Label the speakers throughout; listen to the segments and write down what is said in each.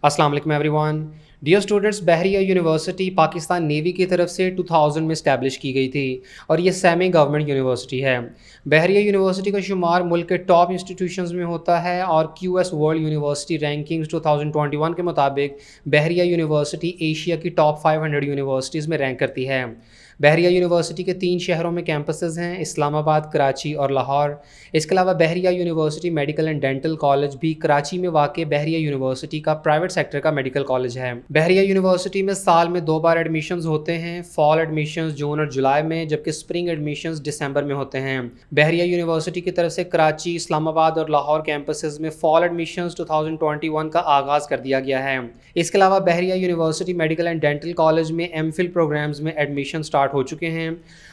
Speaker 1: अस्सलाम वालेकुम everyone. Dear students, Bahria university Pakistan navy की तरफ से 2000 में इस्टेब्लिश की गई थी और ये सेमी गवर्नमेंट यूनिवर्सिटी है। बहरिया यूनिवर्सिटी का शुमार मुल्क के टॉप इंस्टीट्यूशंस में होता है और QS वर्ल्ड यूनिवर्सिटी रैंकिंग्स 2021 के मुताबिक बहरिया यूनिवर्सिटी एशिया की टॉप 500 यूनिवर्सिटीज़ में रैंक करती है। बहरिया यूनिवर्सिटी के 3 शहरों में कैंपसेस हैं, इस्लामाबाद, कराची और लाहौर। इसके अलावा Bahria university medical and dental college भी कराची में वाक़ बहरिया यूनिवर्सिटी का प्राइवेट सेक्टर का मेडिकल कॉलेज है। बहरिया यूनिवर्सिटी में साल में 2 बार एडमिशन्स होते हैं, फॉल एडमिशन्स जून और जुलाई में, जबकि स्प्रिंग एडमिशन्स दिसंबर में होते हैं। बहरिया यूनिवर्सिटी की तरफ से कराची, इस्लामाबाद और लाहौर कैंपसेस में फॉल एडमिशन्स 2021 का आगाज़ कर दिया गया है। इसके अलावा Bahria university medical and dental college में MPhil प्रोग्राम्स में एडमिशन स्टार्ट हो चुके हैं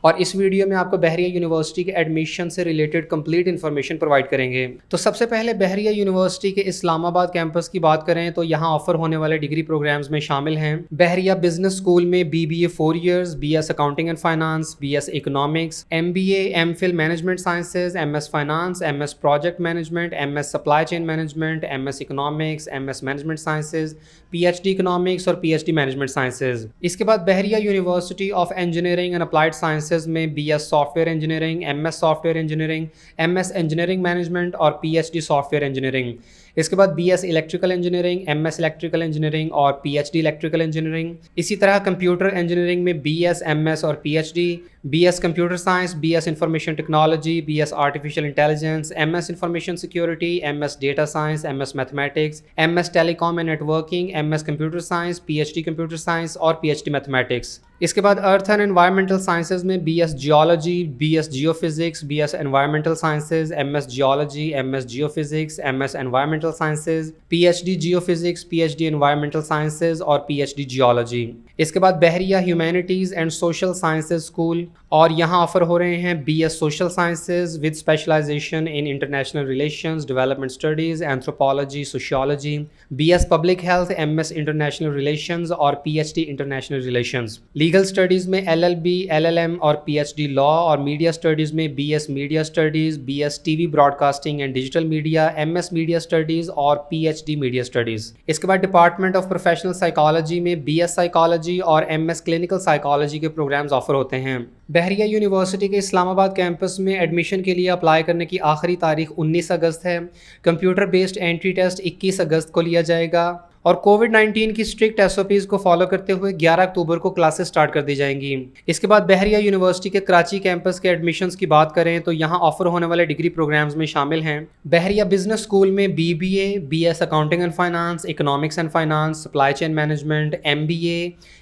Speaker 1: और इस वीडियो में आपको बहरिया यूनिवर्सिटी के एडमिशन से रिलेटेड कंप्लीट इन्फॉर्मेशन प्रोवाइड करेंगे। तो सबसे पहले बहरिया यूनिवर्सिटी के इस्लामाबाद कैंपस की बात करें तो यहाँ ऑफर होने वाले डिग्री प्रोग्राम्स में शामिल हैं बहरिया बिजनेस स्कूल में BBA 4 years, BS accounting and finance, BS economics, MBA MPhil management sciences, MS finance, MS project management, MS supply chain management, MS economics, MS management sciences, PhD economics और PhD management sciences. इसके बाद Bahria university of engineering and applied sciences में BS software engineering, MS software engineering, MS engineering management और PhD software engineering. इसके बाद BS electrical engineering, MS electrical engineering और PhD electrical engineering. इसी तरह कंप्यूटर इंजीनियरिंग में BS, MS और PhD, BS computer science, BS information technology, BS artificial intelligence, MS information security, MS data science, MS mathematics, MS telecom and networking, MS computer science, PhD computer science और PhD mathematics. इसके बाद earth and environmental sciences में BS geology, BS geophysics, BS environmental sciences, MS geology, MS geophysics, MS environmental sciences, PhD geophysics, PhD environmental sciences और PhD geology. इसके बाद Bahria humanities and social sciences school और यहाँ offer हो रहे हैं BS social sciences with specialisation in international relations, development studies, anthropology, sociology, BS public health, MS international relations और PhD international relations. Legal studies में LLB, LLM और PhD law और media studies में BS media studies, BS TV broadcasting and digital media, MS media studies और PhD media studies. इसके बाद department of professional psychology में BS psychology और MS clinical psychology के प्रोग्राम्स ऑफर होते हैं। बहरिया यूनिवर्सिटी के इस्लामाबाद कैंपस में एडमिशन के लिए अप्लाई करने की आखिरी तारीख 19 अगस्त है। कंप्यूटर बेस्ड एंट्री टेस्ट 21 अगस्त को लिया जाएगा और कोविड-19 की स्ट्रिक्ट SOPs को फॉलो करते हुए 11 अक्टूबर को क्लासेस स्टार्ट कर दी जाएंगी। इसके बाद बहरिया यूनिवर्सिटी के कराची कैंपस के एडमिशन्स की बात करें तो यहाँ ऑफर होने वाले डिग्री प्रोग्राम्स में शामिल हैं बहरिया बिजनेस स्कूल में BBA, BS accounting and finance, economics and finance, supply chain management, MBA,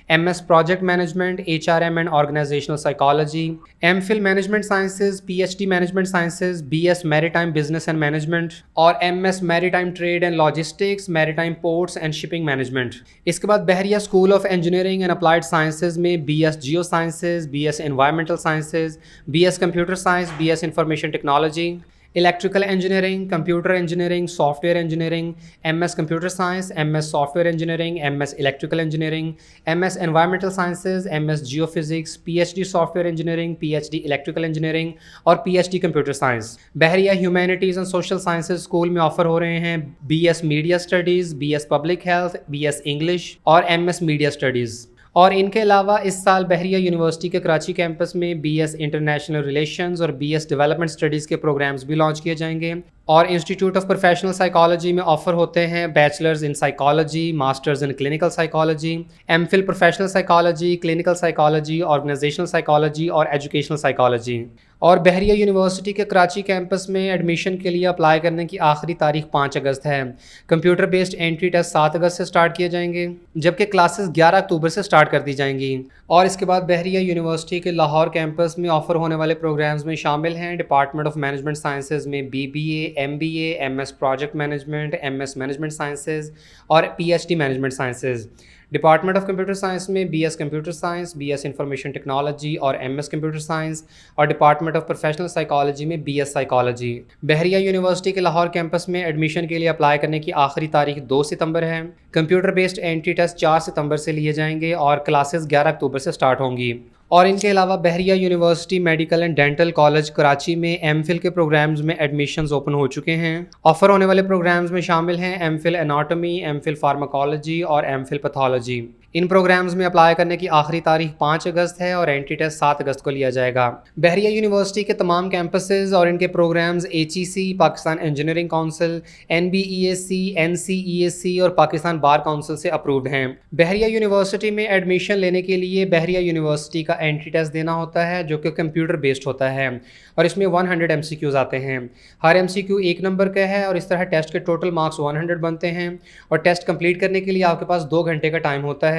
Speaker 1: MS project management, HRM and organisational psychology, MPhil management sciences, PhD management sciences, BS maritime business and management और MS maritime trade and logistics, maritime ports and shipping management. इसके बाद Bahria school of engineering and applied sciences में BS geo sciences, BS environmental sciences, BS computer science, BS information technology, electrical engineering, computer engineering, software engineering, MS computer science, MS software engineering, MS electrical engineering, MS environmental sciences, MS geophysics, PhD software engineering, PhD electrical engineering और PhD computer science. Bahria humanities and social sciences school में offer हो रहे हैं BS media studies, BS public health, BS English और MS media studies. और इनके अलावा इस साल बहरिया यूनिवर्सिटी के कराची कैंपस में BS इंटरनेशनल रिलेशंस और BS डेवलपमेंट स्टडीज़ के प्रोग्राम्स भी लॉन्च किए जाएंगे और इंस्टीट्यूट ऑफ प्रोफेशनल साइकोलॉजी में ऑफर होते हैं bachelors in psychology, masters in clinical psychology, MPhil professional psychology, clinical psychology, organisational psychology और एजुकेशनल साइकोलॉजी। और बहरिया यूनिवर्सिटी के कराची कैंपस में एडमिशन के लिए अप्लाई करने की आखिरी तारीख 5 अगस्त है। कंप्यूटर बेस्ड एंट्री टेस्ट 7 अगस्त से स्टार्ट किए जाएंगे जबकि क्लासेस 11 अक्टूबर से स्टार्ट कर दी जाएंगी। और इसके बाद बहरिया यूनिवर्सिटी के लाहौर कैंपस में ऑफर होने वाले प्रोग्राम्स में शामिल हैं डिपार्टमेंट ऑफ मैनेजमेंट साइंसेज में BBA, MBA, MS project management, MS management sciences और PhD management sciences. Department of computer science में BS computer science, BS information technology और MS कंप्यूटर साइंस और डिपार्टमेंट ऑफ प्रोफेशनल साइकोलॉजी में BS psychology. बहरिया university के Lahore campus में admission के लिए apply करने की आखिरी तारीख 2 सितंबर है। कंप्यूटर बेस्ड एंट्री टेस्ट 4 सितंबर से लिए जाएंगे और क्लासेस 11 अक्टूबर से स्टार्ट होंगी। और इनके अलावा Bahria university medical and dental college Karachi में एमफिल के प्रोग्राम्स में एडमिशन्स ओपन हो चुके हैं। ऑफर होने वाले प्रोग्राम्स में शामिल हैं एमफिल एनाटॉमी, एमफिल फार्माकोलॉजी और एमफिल पैथोलॉजी। इन प्रोग्राम्स में अप्लाई करने की आखिरी तारीख 5 अगस्त है और एंट्री टेस्ट 7 अगस्त को लिया जाएगा। बहरिया यूनिवर्सिटी के तमाम कैंपसेस और इनके programmes HEC, Pakistan engineering council, NBESC, NCESC और पाकिस्तान बार काउंसिल से अप्रूव्ड हैं। बहरिया यूनिवर्सिटी में एडमिशन लेने के लिए बहरिया यूनिवर्सिटी का एंट्री टेस्ट देना होता है जो कि कंप्यूटर बेस्ड होता है और इसमें 100 MCQs आते हैं। हर MCQ 1 नंबर का है और इस तरह टेस्ट के टोटल मार्क्स 100 बनते हैं और टेस्ट कंप्लीट करने के लिए आपके पास 2 घंटे का टाइम होता है।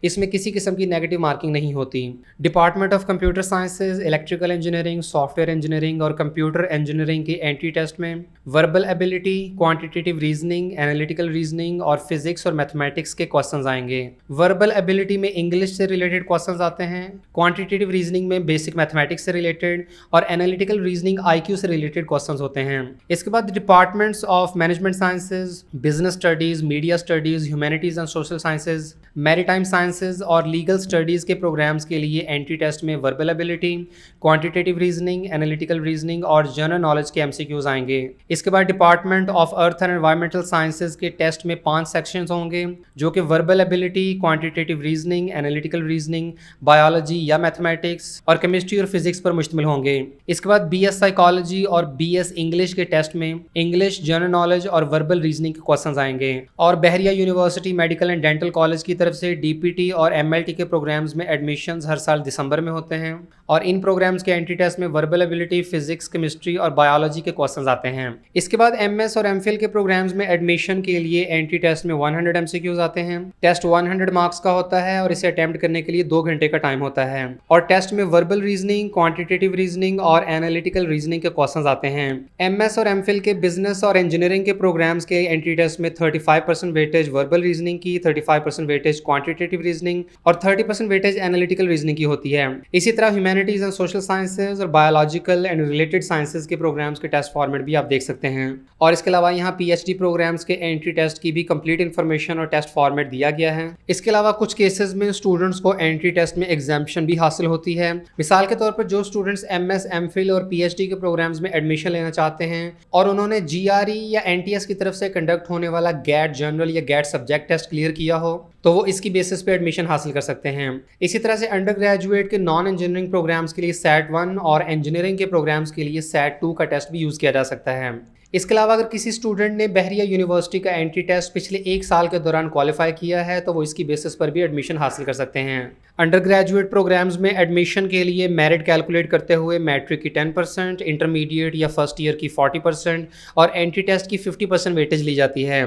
Speaker 1: इसमें किसी किस्म की नेगेटिव मार्किंग नहीं होती। Department of computer sciences, electrical engineering, software engineering और कंप्यूटर इंजीनियरिंग की एंट्री टेस्ट में verbal ability, quantitative reasoning, analytical reasoning और फिजिक्स और मैथमेटिक्स के क्वेश्चंस आएंगे। वर्बल एबिलिटी में इंग्लिश से रिलेटेड क्वेश्चंस आते हैं, क्वांटिटेटिव रीजनिंग में बेसिक मैथमेटिक्स से रिलेटेड और एनालिटिकल रीजनिंग IQ से रिलेटेड क्वेश्चंस होते हैं। इसके बाद departments of management sciences, business studies, media studies, humanities and social sciences, maritime sciences और लीगल स्टडीज़ के प्रोग्राम्स के लिए एंट्री टेस्ट में verbal ability, quantitative reasoning, analytical reasoning और जनरल नॉलेज के MCQs आएंगे। इसके बाद department of earth and environmental sciences के टेस्ट में 5 सेक्शंस होंगे जो कि verbal ability, quantitative reasoning, analytical reasoning, biology या मैथमेटिक्स और केमिस्ट्री और फिजिक्स पर मुश्तमिल होंगे। इसके बाद BS साइकोलॉजी और BS इंग्लिश के टेस्ट में इंग्लिश, जनरल नॉलेज और वर्बल रीजनिंग के क्वेश्चंस आएंगे। और Bahria university medical and dental college की तरफ से DPT और MLT के प्रोग्राम्स में एडमिशन्स हर साल दिसंबर में होते हैं और इन प्रोग्राम्स के एंट्री टेस्ट में वर्बल एबिलिटी, फिजिक्स, केमिस्ट्री और बायोलॉजी के क्वेश्चंस आते हैं। इसके बाद MS और MPhil के प्रोग्राम्स में एडमिशन के लिए एंट्री टेस्ट में 100 MCQs आते हैं। टेस्ट 100 मार्क्स का होता है और इसे अटेम्प्ट करने के लिए 2 घंटे का टाइम होता है और टेस्ट में वर्बल रीजनिंग, क्वांटिटेटिव रीजनिंग और एनालिटिकल रीजनिंग के क्वेश्चंस आते हैं। MS और MPhil के बिजनेस और इंजीनियरिंग के प्रोग्राम्स के एंट्री टेस्ट में 35% वेटेज वर्बल रीजनिंग की, 35% वेटेज क्वांटिटेटिव रीजनिंग और 30% वेटेज एनालिटिकल रीजनिंग की होती है। इसी तरह ह्यूमैनिटीज एंड सोशल साइंसेज और बायोलॉजिकल एंड रिलेटेड साइंसेज के प्रोग्राम्स के टेस्ट फॉर्मेट भी आप देख सकते हैं। और इसके अलावा यहाँ PhD प्रोग्राम्स के एंट्री टेस्ट की भी कंप्लीट इन्फॉर्मेशन और टेस्ट फॉर्मेट दिया गया है। इसके अलावा कुछ केसेस में स्टूडेंट्स को एंट्री टेस्ट में एग्जाम्पशन भी हासिल होती है। मिसाल के तौर पर जो स्टूडेंट्स MS, MPhil और PhD के प्रोग्राम्स में एडमिशन लेना चाहते हैं और उन्होंने GRE या NTS की तरफ से कंडक्ट होने वाला GAT जनरल या GAT सब्जेक्ट टेस्ट क्लियर किया हो तो वो इसकी बेसिस पे एडमिशन हासिल कर सकते हैं। इसी तरह से अंडर ग्रेजुएट के नॉन इंजीनियरिंग प्रोग्राम्स के लिए SAT 1 और इंजीनियरिंग के प्रोग्राम्स के लिए SAT 2 का टेस्ट भी यूज़ किया जा सकता है। इसके अलावा अगर किसी स्टूडेंट ने बहरिया यूनिवर्सिटी का एंट्री टेस्ट पिछले 1 साल के दौरान क्वालिफाई किया है तो वो इसकी बेसिस पर भी एडमिशन हासिल कर सकते हैं। अंडर ग्रेजुएट प्रोग्राम्स में एडमिशन के लिए मेरिट कैलकुलेट करते हुए मैट्रिक की 10%, इंटरमीडिएट या फर्स्ट ईयर की 40% और एंट्री टेस्ट की 50% वेटेज ली जाती है।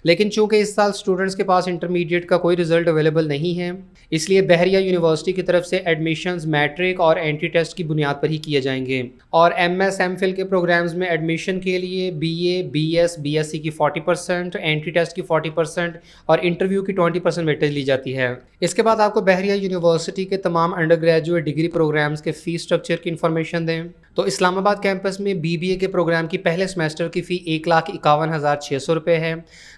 Speaker 1: लेकिन चूंकि इस साल स्टूडेंट्स के पास इंटरमीडिएट का कोई रिजल्ट अवेलेबल नहीं है इसलिए बहरिया यूनिवर्सिटी की तरफ से एडमिशन्स मैट्रिक और एंट्री टेस्ट की बुनियाद पर ही किए जाएंगे। और MS, MPhil के प्रोग्राम्स में एडमिशन के लिए BA, BS, BSc की 40%, एंट्री टेस्ट की 40% और इंटरव्यू की 20% वेटेज ली जाती है। इसके बाद आपको बहरिया यूनिवर्सिटी के तमाम अंडर ग्रेजुएट डिग्री प्रोग्राम्स के फ़ीस स्ट्रक्चर की इन्फॉर्मेशन दें तो इस्लामाबाद कैंपस में BBA के प्रोग्राम की पहले सेमेस्टर की फ़ी 1,51,600 रुपये है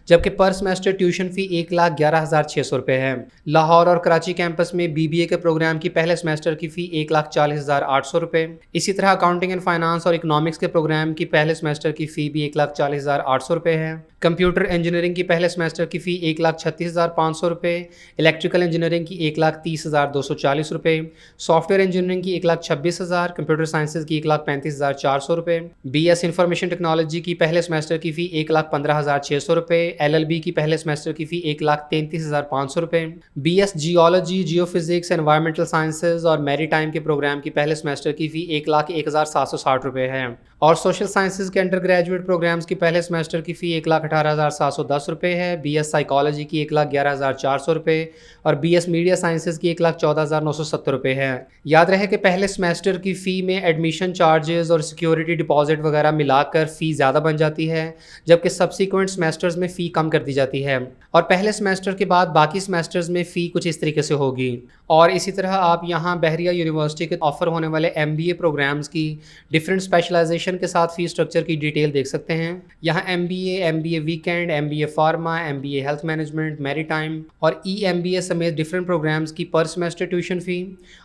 Speaker 1: जबकि पर सेमेस्टर ट्यूशन फ़ी 1,11,600 रुपये है। लाहौर और कराची कैंपस में BBA के प्रोग्राम की पहले सेमेस्टर की फ़ी 1,40,800 रुपये। इसी तरह अकाउंटिंग एंड फाइनेंस और इकोनॉमिक्स के प्रोग्राम की पहले सेमेस्टर की फ़ी भी 1,40,800 रुपये है। कंप्यूटर इंजीनियरिंग की पहले सेमेस्टर की फ़ी 1,36,500 रुपये, इलेक्ट्रिकल इंजीनियरिंग की 1,30,240 रुपये, सॉफ्टवेयर इंजीनियरिंग की 1,26,000, कंप्यूटर साइंसेज की 1,35,400 रुपये, BS इंफॉर्मेशन टेक्नोलॉजी की पहले सेमेस्टर की फ़ी 1,15,600 रुपये, LLB की पहले सेमेस्टर की फ़ी 1,33,500 रुपये, BS geology, geophysics, environmental sciences और मैरीटाइम के प्रोग्राम की पहले सेमेस्टर की फ़ी 1,01,760 रुपये है। और सोशल साइंसेज के अंडर ग्रेजुएट प्रोग्राम्स की पहले सेमेस्टर की फ़ी 1,18,710 रुपये है। BS साइकोलॉजी की 1,11,400 रुपये और BS मीडिया साइंसेज की 1,14,970 रुपये है। याद रहे कि पहले सेमेस्टर की फ़ी में एडमिशन चार्जेस और सिक्योरिटी डिपॉजिट वगैरह मिलाकर फ़ी ज़्यादा बन जाती है जबकि सब्सिक्वेंट सेमेस्टर्स में फ़ी कम कर दी जाती है और पहले सेमेस्टर के बाद बाकी सेमेस्टर्स में फ़ी कुछ इस तरीके से होगी। और इसी तरह आप यहाँ बहरिया यूनिवर्सिटी के ऑफ़र होने वाले MBA प्रोग्राम्स की डिफरेंट स्पेशलाइजेशन मेंशन के साथ फीस स्ट्रक्चर की डिटेल देख सकते हैं। यहाँ MBA weekend, MBA pharma, MBA health management, maritime और EMBA समेत डिफरेंट प्रोग्राम्स की पर सेमेस्टर ट्यूशन फ़ी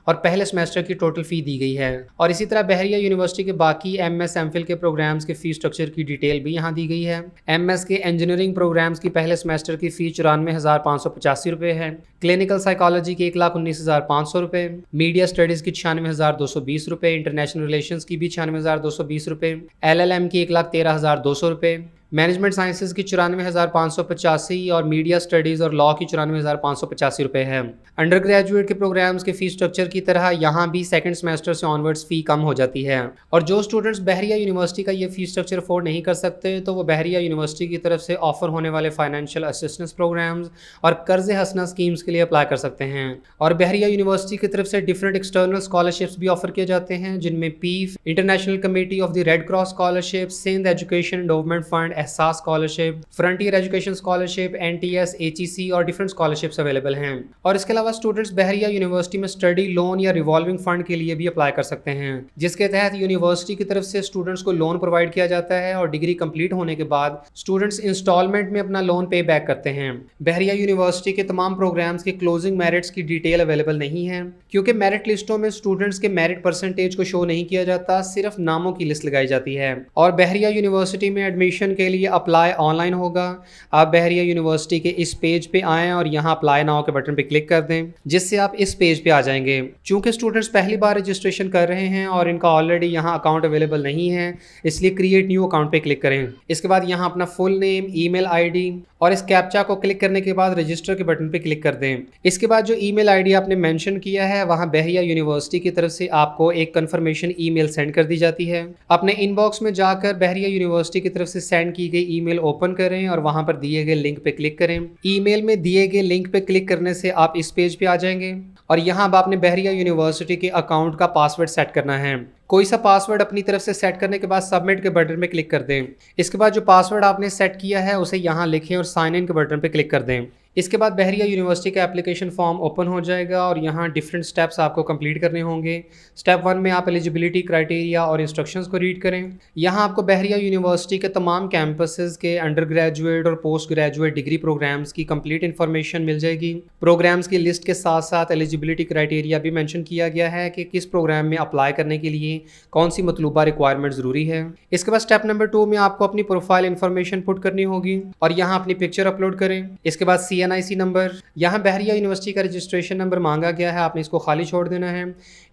Speaker 1: और पहले सेमेस्टर की टोटल फ़ी दी गई है। और इसी तरह बहरिया यूनिवर्सिटी के बाकी MS MPhil के प्रोग्राम्स के फ़ीस स्ट्रक्चर की डिटेल भी यहाँ दी गई है। MS के इंजीनियरिंग प्रोग्राम्स की पहले सेमेस्टर की फ़ी 94,585 रुपये है। क्लिनिकल साइकोलॉजी की 1,19,500 रुपये, मीडिया स्टडीज़ की 96,220 रुपये, इंटरनेशनल रिलेशंस की भी 96,220 रुपये, LLM की 1,13,200 रुपये, मैनेजमेंट साइंसेज की 94,585 और मीडिया स्टडीज़ और लॉ की 94,585 रुपये है। अंडर ग्रेजुएट के प्रोग्राम्स के फ़ीस स्ट्रक्चर की तरह यहाँ भी सेकंड सेमेस्टर से ऑनवर्ड्स फ़ी कम हो जाती है। और जो स्टूडेंट्स बहरिया यूनिवर्सिटी का ये फ़ीस स्ट्रक्चर अफोर्ड नहीं कर सकते तो वो बहरिया यूनिवर्सिटी की तरफ से ऑफर होने वाले फाइनेंशियल असिस्टेंस प्रोग्राम्स और कर्ज हसना स्कीम्स के लिए अप्लाई कर सकते हैं। और बहरिया यूनिवर्सिटी की तरफ से डिफरेंट एक्सटर्नल स्कॉलरशिप्स भी ऑफर किए जाते हैं, जिनमें PIF, international committee of the red cross scholarship, Sindh education endowment fund, Ehsaas scholarship, frontier education scholarship, NTS, HEC और डिफरेंट स्कॉलरशिप्स अवेलेबल हैं। और इसके अलावा स्टूडेंट्स बहरिया यूनिवर्सिटी में स्टडी लोन या रिवॉल्विंग फंड के लिए भी अप्लाई कर सकते हैं, जिसके तहत यूनिवर्सिटी की तरफ से स्टूडेंट्स को लोन प्रोवाइड किया जाता है और डिग्री कंप्लीट होने के बाद स्टूडेंट्स इंस्टॉलमेंट में अपना लोन पे बैक करते हैं। बहरिया यूनिवर्सिटी के तमाम प्रोग्राम्स के क्लोजिंग मेरिट्स की डिटेल अवेलेबल नहीं है, क्योंकि मेरिट लिस्टों में स्टूडेंट्स के मेरिट परसेंटेज को शो नहीं किया जाता, सिर्फ नामों की लिस्ट लगाई जाती है। और बहरिया यूनिवर्सिटी में एडमिशन के लिए अप्लाई ऑनलाइन होगा। आप बहरिया यूनिवर्सिटी के इस पेज पे आएँ और यहाँ अप्लाई नाउ के बटन पे क्लिक कर दें, जिससे आप इस पेज पे आ जाएंगे। चूंकि स्टूडेंट्स पहली बार रजिस्ट्रेशन कर रहे हैं और इनका ऑलरेडी यहाँ अकाउंट अवेलेबल नहीं है, इसलिए क्रिएट न्यू अकाउंट पे क्लिक करें। इसके बाद यहाँ अपना फुल नेम, ईमेल आईडी और इस कैप्चा को क्लिक करने के बाद रजिस्टर के बटन पे क्लिक कर दें। इसके बाद जो ईमेल आईडी आपने मेंशन किया है वहाँ बहरिया यूनिवर्सिटी की तरफ से आपको एक कंफर्मेशन ईमेल सेंड कर दी जाती है। अपने इनबॉक्स में जाकर बहरिया यूनिवर्सिटी की तरफ से सेंड की गई ईमेल ओपन करें और वहाँ पर दिए गए लिंक पे क्लिक करें। ईमेल में दिए गए लिंक पे क्लिक करने से आप इस पेज पे आ जाएंगे और यहाँ अब आपने बहरिया यूनिवर्सिटी के अकाउंट का पासवर्ड सेट करना है। कोई सा पासवर्ड अपनी तरफ से सेट करने के बाद सबमिट के बटन पे क्लिक कर दें। इसके बाद जो पासवर्ड आपने सेट किया है उसे यहाँ लिखें और साइन इन के बटन पे क्लिक कर दें। इसके बाद बहरिया यूनिवर्सिटी का एप्लीकेशन फॉर्म ओपन हो जाएगा और यहाँ डिफरेंट स्टेप्स आपको कंप्लीट करने होंगे। स्टेप 1 में आप एलिजिबिलिटी क्राइटेरिया और इंस्ट्रक्शंस को रीड करें। यहाँ आपको बहरिया यूनिवर्सिटी के तमाम कैंपसेस के अंडर ग्रेजुएट और पोस्ट ग्रेजुएट डिग्री प्रोग्राम्स की कंप्लीट इन्फॉर्मेशन मिल जाएगी। प्रोग्राम्स की लिस्ट के साथ साथ एलिजिबिलिटी क्राइटेरिया भी मेंशन किया गया है कि किस प्रोग्राम में अप्लाई करने के लिए कौन सी मतलूबा रिक्वायरमेंट ज़रूरी है। इसके बाद स्टेप नंबर 2 में आपको अपनी प्रोफाइल इन्फॉर्मेशन पुट करनी होगी और यहाँ अपनी पिक्चर अपलोड करें। इसके बाद CNIC नंबर, यहाँ बहरिया यूनिवर्सिटी का रजिस्ट्रेशन नंबर मांगा गया है, आपने इसको खाली छोड़ देना है।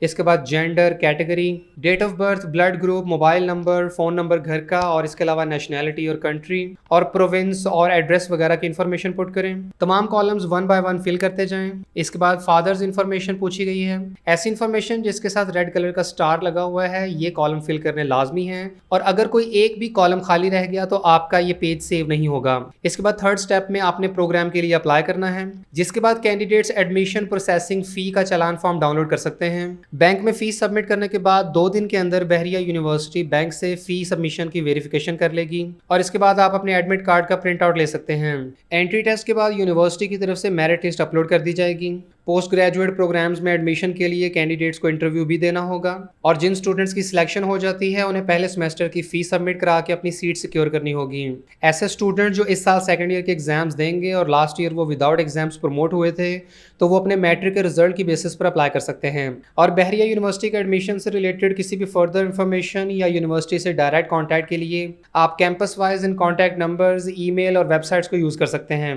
Speaker 1: इसके बाद gender, category, date of birth, blood group, mobile number, phone number घर का और इसके अलावा नेशनैलिटी और कंट्री और प्रोविंस और एड्रेस वगैरह की इन्फॉर्मेशन पुट करें। तमाम कॉलम्स 1 बाय 1 फिल करते जाएं। इसके बाद फादर्स इन्फॉर्मेशन पूछी गई है। ऐसी इन्फॉर्मेशन जिसके साथ रेड कलर का स्टार लगा हुआ है ये कॉलम फिल करने लाजमी है और अगर कोई एक भी कॉलम खाली रह गया तो आपका ये पेज सेव नहीं होगा। इसके बाद थर्ड स्टेप में आपने प्रोग्राम के लिए अप्लाई करना है, जिसके बाद कैंडिडेट्स एडमिशन प्रोसेसिंग फी का चालान फॉर्म डाउनलोड कर सकते हैं। बैंक में फीस सबमिट करने के बाद 2 दिन के अंदर बहरिया यूनिवर्सिटी बैंक से फी सबमिशन की वेरिफिकेशन कर लेगी और इसके बाद आप अपने एडमिट कार्ड का प्रिंट आउट ले सकते हैं। एंट्री टेस्ट के बाद यूनिवर्सिटी की तरफ से मेरिट लिस्ट अपलोड कर दी जाएगी। पोस्ट ग्रेजुएट प्रोग्राम्स में एडमिशन के लिए कैंडिडेट्स को इंटरव्यू भी देना होगा और जिन स्टूडेंट्स की सिलेक्शन हो जाती है उन्हें पहले सेमेस्टर की फीस सबमिट करा के अपनी सीट सिक्योर करनी होगी। ऐसे स्टूडेंट जो इस साल सेकंड ईयर के एग्जाम्स देंगे और लास्ट ईयर वो विदाउट एग्जाम्स प्रमोट हुए थे तो वो अपने मैट्रिक के रिजल्ट की बेसिस पर अप्लाई कर सकते हैं। और बहरिया यूनिवर्सिटी के एडमिशन से रिलेटेड किसी भी फर्दर इन्फॉर्मेशन या यूनिवर्सिटी से डायरेक्ट कॉन्टैक्ट के लिए आप campus wise in contact numbers, email और वेबसाइट्स को यूज़ कर सकते हैं।